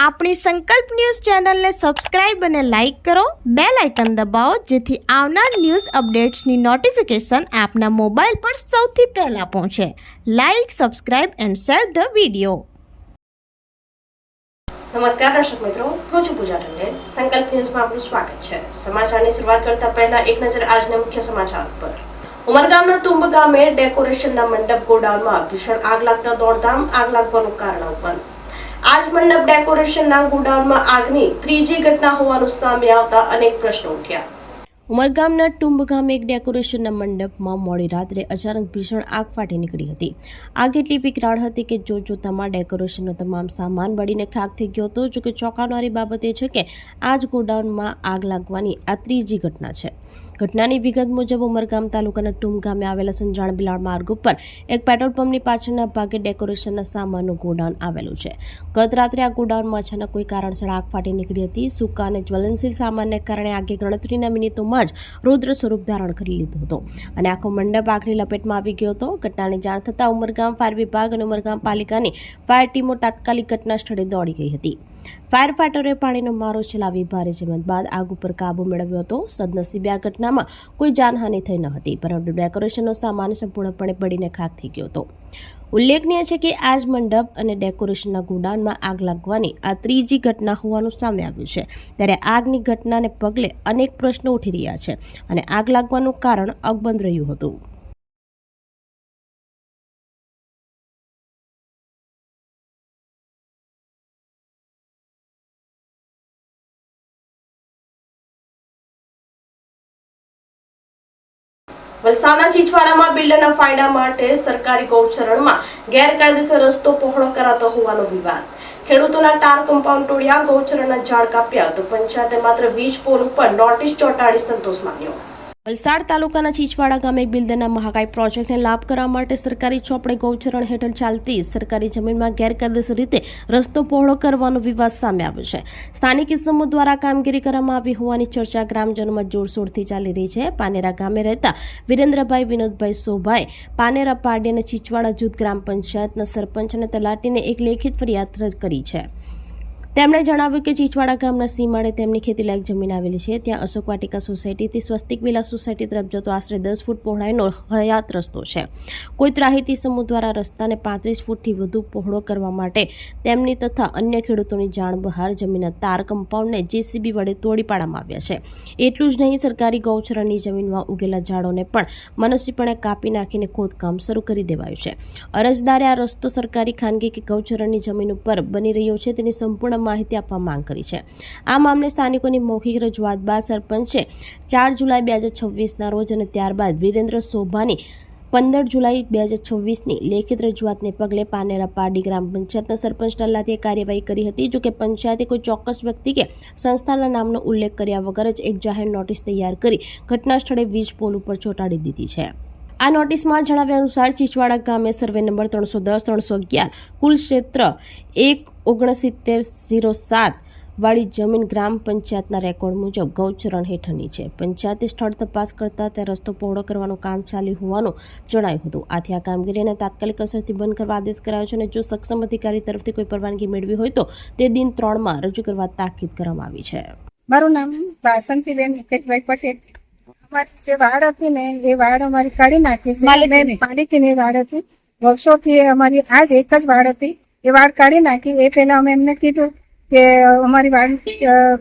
આપણી સંકલ્પ ન્યૂઝ ચેનલને સબસ્ક્રાઇબ અને લાઇક કરો, બેલ આઇકન દબાવો જેથી આવનાર ન્યૂઝ અપડેટ્સની નોટિફિકેશન આપના મોબાઈલ પર સૌથી પહેલા પહોંચે. Like, subscribe and share the video. નમસ્કાર દર્શક મિત્રો, હું છું પૂજા ટંડેલ. સંકલ્પ ન્યૂઝમાં આપનું સ્વાગત છે. સમાચારની શરૂઆત કરતા પહેલા એક નજર આજના મુખ્ય સમાચાર પર. ઉમરગામના તુંબ ગામે ડેકોરેશનના મંડપ ગોડાઉનમાં ભીષણ આગ લાગતા દોડધામ. આગ લાગવાનું કારણ અવગણ. આજ મંડપ ડેકોરેશનના ગોડાઉનમાં આગની ત્રીજી ઘટના હોવાનું સામે આવતા અનેક પ્રશ્નો ઉઠ્યા. ઉમરગામના ટુંબ ગામે એક ડેકોરેશનના મંડપમાં મોડી રાત્રે અચાનક ભીષણ આગ ફાટી નીકળી હતી. આગ એટલી વિકરાળ હતી કે જોતજોતામાં ડેકોરેશનનો તમામ સામાન બળીને ખાખ થઈ ગયો હતો. જોકે ચોંકાવનારી બાબત એ છે કે આ જ ગોડાઉનમાં આગ લાગવાની આ ત્રીજી ઘટના છે. ઘટનાની વિગત મુજબ ઉમરગામ તાલુકાના ટુંબ ગામે આવેલા સંજાણ બિલાડ માર્ગ ઉપર એક પેટ્રોલ પંપની પાછળના ભાગે ડેકોરેશનના સામાનનું ગોડાઉન આવેલું છે. ગત રાત્રે આ ગોડાઉનમાં અચાનક કોઈ કારણસર આગ ફાટી નીકળી હતી. સૂકા અને જ્વલનશીલ સામાનને કારણે આગે ગણતરીના મિનિટોમાં જ રૌદ્ર સ્વરૂપ ધારણ કરી લીધું હતું અને આખો મંડપ આગની લપેટમાં આવી ગયો હતો. ઘટનાની જાણ થતાં ઉમરગામ ફાયર વિભાગ અને ઉમરગામ પાલિકાની ફાયર ટીમો તાત્કાલિક ઘટના સ્થળે દોડી ગઈ હતી. ફાયર ફાઈટરોએ પાણીનો મારો ચલાવી ભારે જહેમત બાદ આગ ઉપર કાબુ મેળવ્યો હતો. સદનસીબે આ ઘટનામાં કોઈ જાનહાનિ થઈ ન હતી, પરંતુ ડેકોરેશનનો સામાન સંપૂર્ણપણે બળીને ખાખ થઈ ગયો હતો. ઉલ્લેખનીય છે કે આજ મંડપ અને ડેકોરેશનના ગોડાઉનમાં આગ લાગવાની આ ત્રીજી ઘટના હોવાનું સામે આવ્યું છે. ત્યારે આગની ઘટનાને પગલે અનેક પ્રશ્નો ઉઠી રહ્યા છે અને આગ લાગવાનું કારણ અકબંધ રહ્યું હતું. વલસાડના ચીચવાડામાં બિલ્ડરના ફાયદા માટે સરકારી ગૌચરણમાં ગેરકાયદેસર રસ્તો પહોળો કરાતો હોવાનો વિવાદ. ખેડૂતોના ટાર કમ્પાઉન્ડ તોડ્યા, ગૌચરણના ઝાડ કાપ્યા તો પંચાયતે માત્ર વીજ પોલ ઉપર નોટિસ ચોંટાડી સંતોષ માન્યો. વલસાડ તાલુકાના ચીચવાડા ગામે એક બિલ્ડરના મહાકાય પ્રોજેક્ટને લાભ કરવા માટે સરકારી ચોપડે ગૌચરણ હેઠળ ચાલતી સરકારી જમીનમાં ગેરકાયદેસર રીતે રસ્તો પહોળો કરવાનો વિવાદ સામે આવ્યો છે. સ્થાનિક ઇસમો દ્વારા કામગીરી કરવામાં આવી હોવાની ચર્ચા ગ્રામજનોમાં જોરશોરથી ચાલી રહી છે. પાનેરા ગામે રહેતા વિરેન્દ્રભાઈ વિનોદભાઈ સોભાઈ પાનેરા પાડી અને ચીચવાડા જૂથ ગ્રામ પંચાયતના સરપંચ અને તલાટીને એક લેખિત ફરિયાદ કરી છે. તેમણે જણાવ્યું કે ચીચવાડા ગામના સીમાડે તેમની ખેતીલાયક જમીન આવેલી છે. ત્યાં અશોક વાટિકા સોસાયટીથી સ્વસ્તિક વિલા સોસાયટી તરફ જતો આશરે 10 ફૂટ પહોળાઈનો હયાત રસ્તો છે. કોઈ ત્રાહિતી સમૂહ દ્વારા રસ્તાને 35 ફૂટથી વધુ પહોળો કરવા માટે તેમની તથા અન્ય ખેડૂતોની જાણ બહાર જમીનના તાર કમ્પાઉન્ડને જેસીબી વડે તોડી પાડવામાં આવ્યા છે. એટલું જ નહીં, સરકારી ગૌચરણની જમીનમાં ઉગેલા ઝાડોને પણ મનસ્વીપણે કાપી નાખીને ખોદકામ શરૂ કરી દેવાયું છે. અરજદારે આ રસ્તો સરકારી, ખાનગી કે ગૌચરણની જમીન ઉપર બની રહ્યો છે તેની સંપૂર્ણ માહિતી આપવા માંગ કરી છે. આ મામલે સ્થાનિકોની મૌખિક રજૂઆત બાદ સરપંચે 4 જુલાઈ 2026ના રોજ અને ત્યારબાદ વિરેન્દ્ર સોભાની 15 જુલાઈ 2026ની લેખિત રજૂઆતને પગલે પાનેરા પાડી ગ્રામ પંચાયતના સરપંચ તલાટીએ કાર્યવાહી કરી હતી. જોકે પંચાયતે કોઈ ચોક્કસ વ્યક્તિ કે સંસ્થાના નામનો ઉલ્લેખ કર્યા વગર જ એક જાહેર નોટિસ તૈયાર કરી ઘટના સ્થળે વીજ પોલ ઉપર ચોંટાડી દીધી છે. આ નોટિસમાં જણાવ્યા અનુસાર ચીચવાડા ગામે સર્વે નંબર 310-311 કુલ ક્ષેત્ર 1/6907 વાળી જમીન ગ્રામ પંચાયતના રેકોર્ડ મુજબ ગૌચરણ હેઠળની છે. પંચાયતે સ્થળ તપાસ કરતા ત્યાં રસ્તો પહોળો કરવાનું કામ ચાલ્યું હોવાનું જણાયું હતું. આથી આ કામગીરીને તાત્કાલિક અસરથી બંધ કરવા આદેશ કરાયો છે અને જો સક્ષમ અધિકારી તરફથી કોઈ પરવાનગી મેળવી હોય તો તે દિન 3માં રજૂ કરવા તાકીદ કરવામાં આવી છે. મારું નામ વાસંતીબેન મુકેશભાઈ પટેલ. અમારી જે વાડ હતી ને એ વાડ અમારી કાઢી નાખી છે. પાલિકાની વાડ હતી, વર્ષોથી અમારી આજ એક જ વાડ હતી. એ વાડ કાઢી નાખી. એ પહેલા અમે એમને કીધું કે અમારી વાડ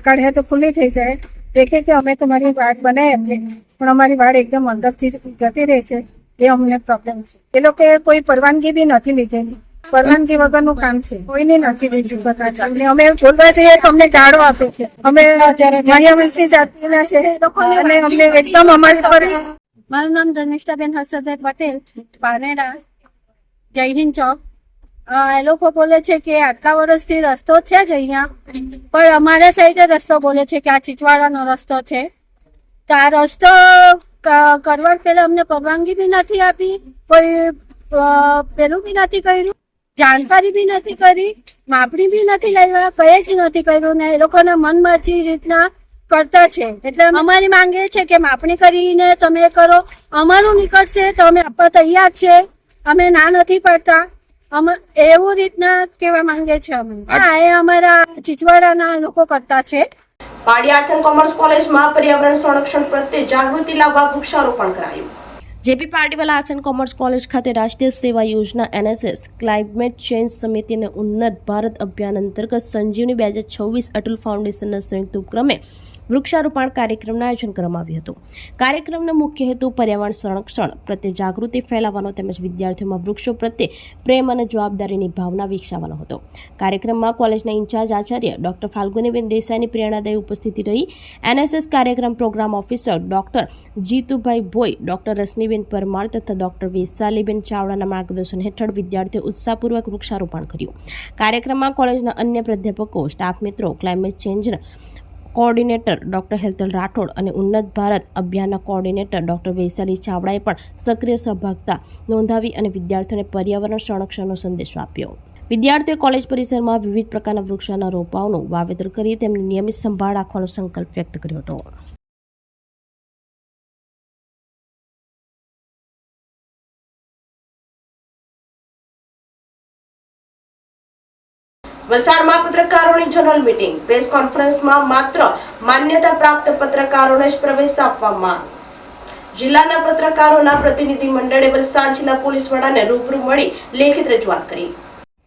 કાઢ્યા તો ખુલ્લી થઈ જાય. એ કે અમે તમારી વાડ બનાવી આપીએ, પણ અમારી વાડ એકદમ અંદરથી જતી રહે છે. એ અમને પ્રોબ્લેમ છે. એ લોકો કોઈ પરવાનગી બી નથી લીધેલી. પરવાનગી વગરનું કામ છે, કોઈને નથી લીધું. અમે બોલવા જઈએ તો અમને ગાળો આપે છે. અમે મહિયાવંશી જાતિના છે અને અમને એકદમ અમારી પર. મારું નામ ધનિષ્ઠાબેન હર્ષદભાઈ પટેલ, પાનેરા જય હિન્દ ચોક. એ લોકો બોલે છે કે આટલા વર્ષથી રસ્તો છે જ અહીંયા, પણ અમારા સાઈડે રસ્તો બોલે છે કે આ ચીચવાડાનો રસ્તો છે. તો આ રસ્તો કરવા પહેલા અમને પરવાનગી બી નથી આપી, કોઈ પેલું બી નથી કર્યું, જાણકારી બી નથી કરી, માપણી બી નથી લાવ્યા, કઈ જ નથી કર્યું ને એ લોકોના મનમરજી રીતના કરતા છે. એટલે અમારી માંગ એ છે કે માપણી કરીને તમે કરો, અમારું નીકળશે તો અમે આપવા તૈયાર છે. અમે ના નથી પડતા. એવું રીતના કહેવા માંગે છે અમે. હા, એ અમારા ચીચવાડાના લોકો કરતા છે. પાડી આર્ટ્સ એન્ડ કોમર્સ કોલેજમાં પર્યાવરણ સંરક્ષણ પ્રત્યે જાગૃતિ લાવવા વૃક્ષારોપણ કરાયું. JP Patiwala arts and commerce college ખાતે રાષ્ટ્રીય સેવા યોજના NSS ક્લાઇમેટ ચેન્જ સમિતિ અને ઉન્નત ભારત અભિયાન અંતર્ગત સંજીવની 2026 અટલ ફાઉન્ડેશનના સંયુક્ત ઉપક્રમે વૃક્ષારોપણ કાર્યક્રમનું આયોજન કરવામાં આવ્યું હતું. કાર્યક્રમનો મુખ્ય હેતુ પર્યાવરણ સંરક્ષણ પ્રત્યે જાગૃતિ ફેલાવવાનો તેમજ વિદ્યાર્થીઓમાં વૃક્ષો પ્રત્યે પ્રેમ અને જવાબદારીની ભાવના વિકસાવવાનો હતો. કાર્યક્રમમાં કોલેજના ઇન્ચાર્જ આચાર્ય ડોક્ટર ફાલ્ગુનીબેન દેસાઈની પ્રેરણાદાયી ઉપસ્થિતિ રહી. NSS કાર્યક્રમ programme officer doctor Jitubhai Bhoi, doctor Rashmiben Parmar તથા ડોક્ટર વૈશાલીબેન ચાવડાના માર્ગદર્શન હેઠળ વિદ્યાર્થીઓ ઉત્સાહપૂર્વક વૃક્ષારોપણ કર્યું. કાર્યક્રમમાં કોલેજના અન્ય પ્રાધ્યાપકો, સ્ટાફ મિત્રો, ક્લાઇમેટ ચેન્જના કોઓર્ડિનેટર ડોક્ટર હેતલ રાઠોડ અને ઉન્નત ભારત અભિયાનના કોઓર્ડિનેટર ડોક્ટર વૈશાલી ચાવડાએ પણ સક્રિય સહભાગિતા નોંધાવી અને વિદ્યાર્થીઓને પર્યાવરણ સંરક્ષણનો સંદેશો આપ્યો. વિદ્યાર્થીઓએ કોલેજ પરિસરમાં વિવિધ પ્રકારના વૃક્ષોના રોપાઓનું વાવેતર કરી તેમની નિયમિત સંભાળ રાખવાનો સંકલ્પ વ્યક્ત કર્યો હતો. વલસાડમાં પત્રકારોની જનરલ મીટિંગ. પ્રેસ કોન્ફરન્સમાં માત્ર માન્યતા પ્રાપ્ત પત્રકારોને જ પ્રવેશ આપવામાં. જિલ્લાના પત્રકારોના પ્રતિનિધિ મંડળે વલસાડ જિલ્લા પોલીસ વડાને રૂબરૂ મળી લેખિત રજૂઆત કરી.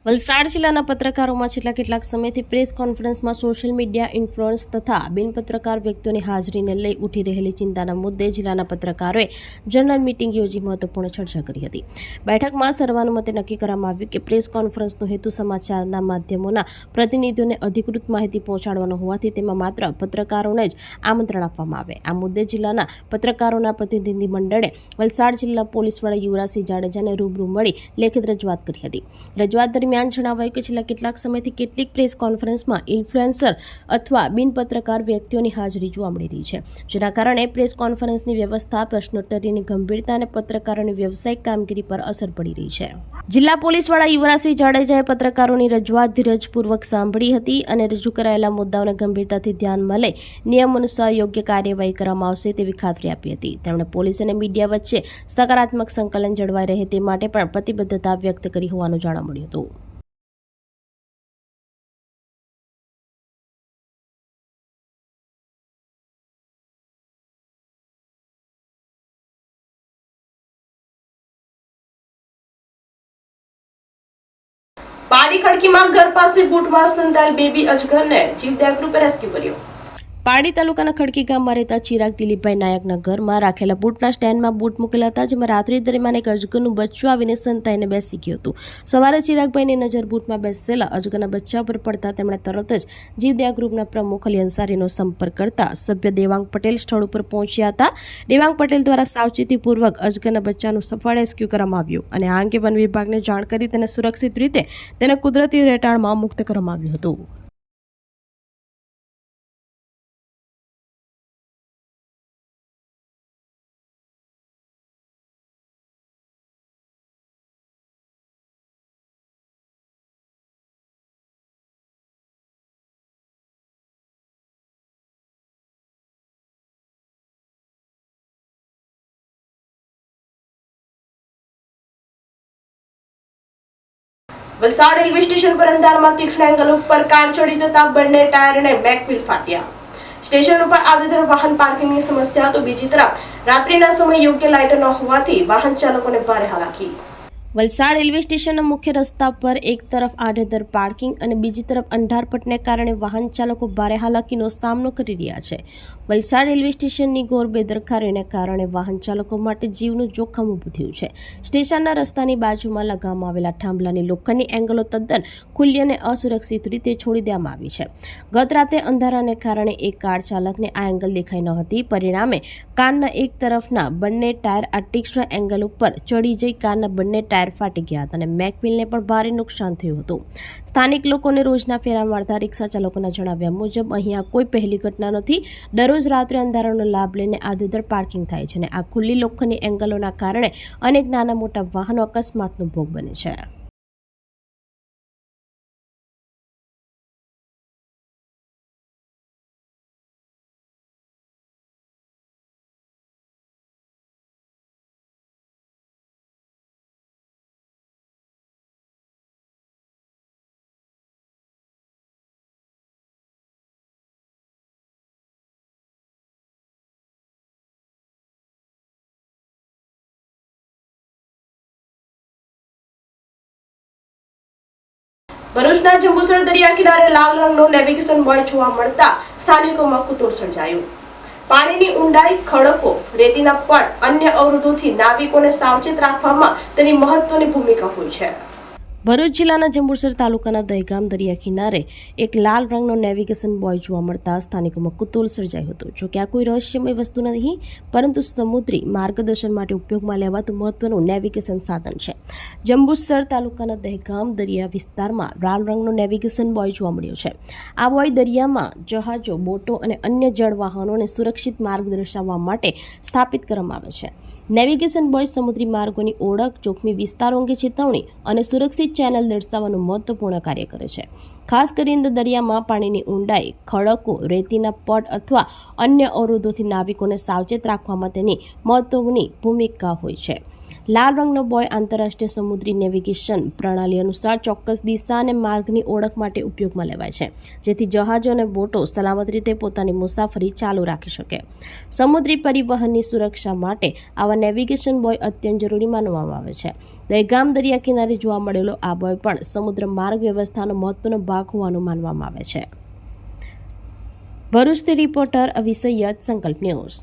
વલસાડ જિલ્લાના પત્રકારોમાં છેલ્લા કેટલાક સમયથી પ્રેસ કોન્ફરન્સમાં સોશિયલ મીડિયા ઇન્ફ્લુઅન્સ તથા બિનપત્રકાર વ્યક્તિઓની હાજરીને લઈ ઉઠી રહેલી ચિંતાના મુદ્દે જિલ્લાના પત્રકારોએ જનરલ મીટિંગ યોજી મહત્વપૂર્ણ ચર્ચા કરી હતી. બેઠકમાં સર્વાનુમતે નક્કી કરવામાં આવ્યું કે પ્રેસ કોન્ફરન્સનો હેતુ સમાચારના માધ્યમોના પ્રતિનિધિઓને અધિકૃત માહિતી પહોંચાડવાનો હોવાથી તેમાં માત્ર પત્રકારોને જ આમંત્રણ આપવામાં આવે. આ મુદ્દે જિલ્લાના પત્રકારોના પ્રતિનિધિ મંડળે વલસાડ જિલ્લા પોલીસ વડા યુવરાજસિંહ જાડેજાને રૂબરૂ મળી લેખિત રજૂઆત કરી હતી. રજૂઆત દરમિયાન જણાવાયું કે છેલ્લા કેટલાક સમયથી કેટલીક પ્રેસ કોન્ફરન્સમાં ઇન્ફ્લુએન્સર અથવા બિનપત્રકાર વ્યક્તિઓની હાજરી જોવા મળી રહી છે, જેના કારણે પ્રેસ કોન્ફરન્સની વ્યવસ્થા, પ્રશ્નોત્તરીની ગંભીરતા અને પત્રકારોની વ્યવસાયિક કામગીરી પર અસર પડી રહી છે. જિલ્લા પોલીસ વડા યુવરાજસિંહ જાડેજાએ પત્રકારોની રજૂઆત ધીરજપૂર્વક સાંભળી હતી અને રજૂ કરાયેલા મુદ્દાઓને ગંભીરતાથી ધ્યાનમાં લઈ નિયમ અનુસાર યોગ્ય કાર્યવાહી કરવામાં આવશે તેવી ખાતરી આપી હતી. તેમણે પોલીસ અને મીડિયા વચ્ચે સકારાત્મક સંકલન જળવાઈ રહે તે માટે પણ પ્રતિબદ્ધતા વ્યક્ત કરી હોવાનું જાણવા મળ્યું હતું. પાડી ખડકીમાં ઘર પાસે બૂટમાં સંતાયેલ બેબી અજગરને જીવદયા ગ્રુપે રેસ્ક્યુ કર્યો. પાડી તાલુકાના ખડકી ગામમાં રહેતા ચિરાગ દિલીપભાઈ નાયકના ઘરમાં રાખેલા બૂટના સ્ટેન્ડમાં બૂટ મૂકેલા હતા, જેમાં રાત્રિ દરમિયાન એક અજગરનું બચ્ચું આવીને સંતાઈને બેસી ગયું હતું. સવારે ચિરાગભાઈની નજર બૂટમાં બેસેલા અજગરના બચ્ચા પર પડતા તેમણે તરત જ જીવદયા ગ્રુપના પ્રમુખ અલી અંસારીનો સંપર્ક કરતા સભ્ય દેવાંગ પટેલ સ્થળ ઉપર પહોંચ્યા હતા. દેવાંગ પટેલ દ્વારા સાવચેતીપૂર્વક અજગરના બચ્ચાનું સફળ રેસ્ક્યુ કરવામાં આવ્યું અને આ અંગે વન વિભાગને જાણ કરી તેને સુરક્ષિત રીતે તેને કુદરતી રહેઠાણમાં મુક્ત કરવામાં આવ્યું હતું. વલસાડ રેલવે સ્ટેશન પર અંધારામાં તીક્ષ્ણ એંગલ ઉપર કાર ચડી જતા બંને ટાયર અને બેક વ્હીલ ફાટ્યા. સ્ટેશન ઉપર આડેધડ વાહન પાર્કિંગની સમસ્યા તો બીજી તરફ રાત્રિના સમયે યોગ્ય લાઇટ ન હોવાથી વાહન ચાલકોને ભારે હાલાકી. વલસાડ રેલવે સ્ટેશનના મુખ્ય રસ્તા પર એક તરફ આડેધડ પાર્કિંગ અને બીજી તરફ અંધારપટને કારણે વાહન ચાલકો ભારે હાલાકીનો સામનો કરી રહ્યા છે. વલસાડ રેલવે સ્ટેશનની ઘોર બેદરકારીને કારણે વાહન ચાલકો માટે જીવનું જોખમ ઊભું થયું છે. સ્ટેશનના રસ્તાની બાજુમાં લગાવવામાં આવેલા થાંભલાની લોખંડની એંગલો તદ્દન ખુલ્લી અને અસુરક્ષિત રીતે છોડી દેવામાં આવી છે. ગત રાતે અંધારાને કારણે એક કાર ચાલકને આ એંગલ દેખાઈ ન હતી. પરિણામે કારના એક તરફના બંને ટાયર આ તીક્ષ્ણ એંગલ ઉપર ચડી જઈ કારના બંને ટાયર ફાટી ગયા હતા અને મેકવ્હીલને પણ ભારે નુકસાન થયું હતું. સ્થાનિક લોકોને રોજના ફેરા મારતા રિક્ષા ચાલકોના જણાવ્યા મુજબ અહીંયા કોઈ પહેલી ઘટના નથી. દરરોજ રાત્રે અંધારાનો લાભ લઈને આડેધડ પાર્કિંગ થાય છે અને આ ખુલ્લી લોખંડની એંગલોના કારણે અનેક નાના મોટા વાહનો અકસ્માતનો ભોગ બને છે. ભરૂચના જંબુસર દરિયા કિનારે લાલ રંગનો નેવિગેશન બોય જોવા મળતા સ્થાનિકોમાં કુતૂહલ સર્જાયું. પાણીની ઊંડાઈ, ખડકો, રેતીના પટ, અન્ય અવરોધોથી નાવિકોને સાવચેત રાખવામાં તેની મહત્વની ભૂમિકા હોય છે. ભરૂચ જિલ્લાના જંબુસર તાલુકાના દહેગામ દરિયા કિનારે એક લાલ રંગનો નેવિગેશન બોય જોવા મળતા સ્થાનિકોમાં કુતૂહલ સર્જાયું હતું. જો કે આ કોઈ રહસ્યમય વસ્તુ નહીં, પરંતુ સમુદ્રી માર્ગદર્શન માટે ઉપયોગમાં લેવાતું મહત્વનું નેવિગેશન સાધન છે. જંબુસર તાલુકાના દહેગામ દરિયા વિસ્તારમાં લાલ રંગનો નેવિગેશન બોય જોવા મળ્યો છે. આ બોય દરિયામાં જહાજો, બોટો અને અન્ય જળ વાહનોને સુરક્ષિત માર્ગ દર્શાવવા માટે સ્થાપિત કરવામાં આવે છે. નેવિગેશન બોય સમુદ્રી માર્ગોની ઓળખ, જોખમી વિસ્તારો અંગે ચેતવણી અને સુરક્ષિત ચેનલ દર્શાવવાનું મહત્વપૂર્ણ કાર્ય કરે છે. ખાસ કરીને દરિયામાં પાણીની ઊંડાઈ, ખડકો, રેતીના પટ અથવા અન્ય અવરોધોથી નાવિકોને સાવચેત રાખવામાં તેની મહત્વની ભૂમિકા હોય છે. લાલ રંગનો બોય આંતરરાષ્ટ્રીય સમુદ્રી નેવિગેશન પ્રણાલી અનુસાર ચોક્કસ દિશા અને માર્ગની ઓળખ માટે ઉપયોગમાં લેવાય છે, જેથી જહાજો અને બોટો સલામત રીતે પોતાની મુસાફરી ચાલુ રાખી શકે. સમુદ્રી પરિવહનની સુરક્ષા માટે આવા નેવિગેશન બોય અત્યંત જરૂરી માનવામાં આવે છે. દહેગામ દરિયા કિનારે જોવા મળેલો આ બોય પણ સમુદ્ર માર્ગ વ્યવસ્થાનો મહત્વનો ભાગ હોવાનું માનવામાં આવે છે. ભરૂચથી રિપોર્ટર અવી સૈયદ, સંકલ્પ ન્યૂઝ.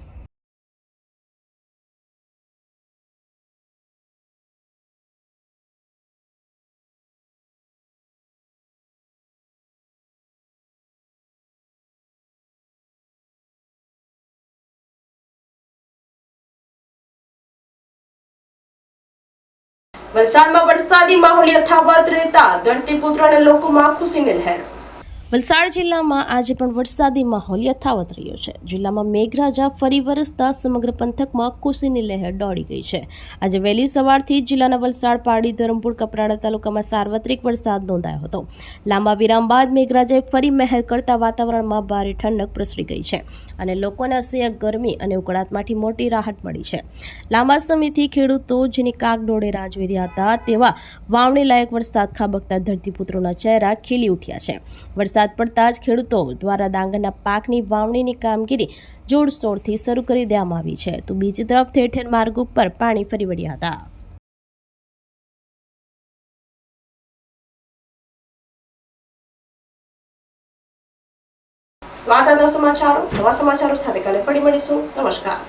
વલસાડમાં વરસાદી માહોલ યથાવત રહેતા ધરતીપુત્ર અને લોકોમાં ખુશીની લહેર. વલસાડ જિલ્લામાં આજે પણ વરસાદી માહોલ યથાવત રહ્યો છે. જિલ્લામાં મેઘરાજા ફરી વરસતા સમગ્ર પંથકમાં ખુશીની લહેર દોડી ગઈ છે. આજે વહેલી સવારથી જિલ્લાના વલસાડ, પારડી, ધરમપુર, કપરાડા તાલુકામાં સાર્વત્રિક વરસાદ નોંધાયો હતો. લાંબા વિરામ બાદ મેઘરાજાએ ફરી મહેર કરતા વાતાવરણમાં ભારે ઠંડક પ્રસરી ગઈ છે અને લોકોને અસહ્ય ગરમી અને ઉકળાટમાંથી મોટી રાહત મળી છે. લાંબા સમયથી ખેડૂતો જેની કાગડોળે રાહ જોઈ રહ્યા હતા તેવા વાવણી લાયક વરસાદ ખાબકતા ધરતીપુત્રોના ચહેરા ખીલી ઉઠ્યા છે. વરસાદ પડતા જ ખેડૂતો દ્વારા ડાંગરના પાકની વાવણીની કામગીરી જોરશોરથી શરૂ કરી દેવામાં આવી છે, તો બીજી તરફ ઠેર ઠેર માર્ગ ઉપર પાણી ફરી વળ્યા હતા. નવા સમાચારો સાથે કાલે ફરી મળીશું. નમસ્કાર.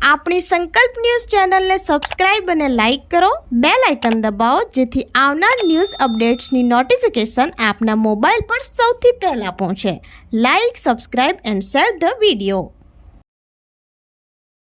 આપણી સંકલ્પ ન્યૂઝ ચેનલને સબસ્ક્રાઇબ અને લાઇક કરો, બેલ આઇકન દબાવો, જેથી આવનાર ન્યૂઝ અપડેટ્સની નોટિફિકેશન આપના મોબાઈલ પર સૌથી પહેલા પહોંચે. Like, subscribe and share the video.